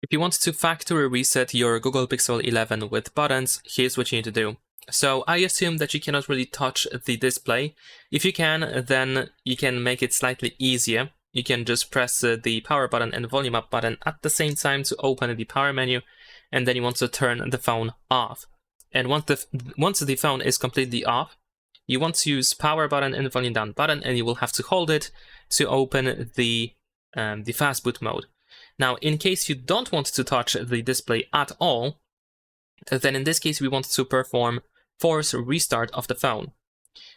If you want to factory reset your Google Pixel 11 with buttons, here's what you need to do. So I assume that you cannot really touch the display. If you can, then you can make it slightly easier. You can just press the power button and volume up button at the same time to open the power menu, and then you want to turn the phone off. And once the phone is completely off, you want to use power button and volume down button, and you will have to hold it to open the fast boot mode. Now, in case you don't want to touch the display at all, then in this case we want to perform force restart of the phone.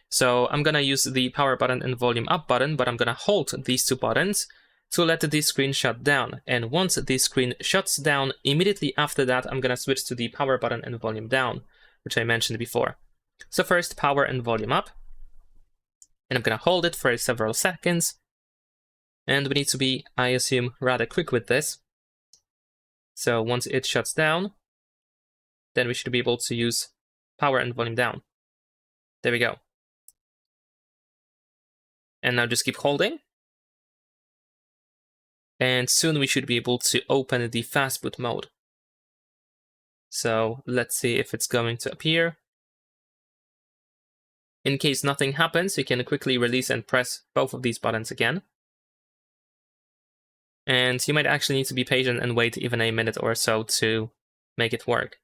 So I'm gonna use the power button and volume up button, but I'm gonna hold these two buttons to let the screen shut down. And once the screen shuts down, immediately after that, I'm gonna switch to the power button and volume down, which I mentioned before. So first, power and volume up, and I'm gonna hold it for several seconds. And we need to be, I assume, rather quick with this. So once it shuts down, then we should be able to use power and volume down. There we go. And now just keep holding. And soon we should be able to open the fast boot mode. So let's see if it's going to appear. In case nothing happens, you can quickly release and press both of these buttons again. And you might actually need to be patient and wait even a minute or so to make it work.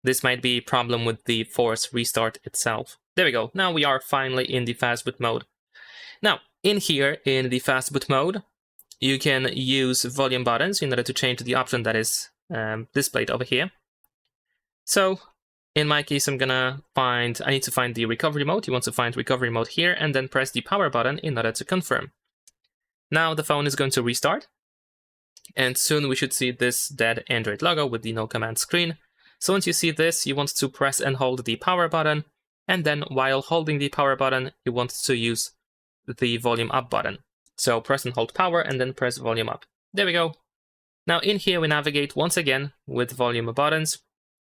This might be a problem with the force restart itself. There we go. Now we are finally in the fast boot mode. Now, in here, in the fast boot mode, you can use volume buttons in order to change the option that is displayed over here. So, in my case, I need to find the recovery mode. You want to find recovery mode here, and then press the power button in order to confirm. Now the phone is going to restart. And soon we should see this dead Android logo with the no command screen. So once you see this, you want to press and hold the power button, and then while holding the power button, you want to use the volume up button. So press and hold power and then press volume up. There we go. Now in here we navigate once again with volume buttons.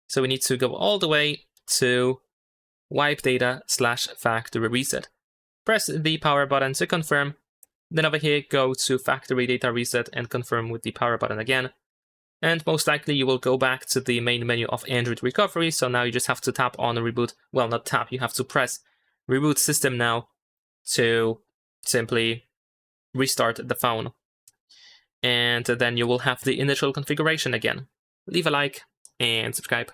So we need to go all the way to wipe data / factory reset. Press the power button to confirm. Then over here, go to factory data reset and confirm with the power button again. And most likely you will go back to the main menu of Android recovery. So now you just have to tap on reboot. Well, not tap, you have to press reboot system now to simply restart the phone. And then you will have the initial configuration again. Leave a like and subscribe.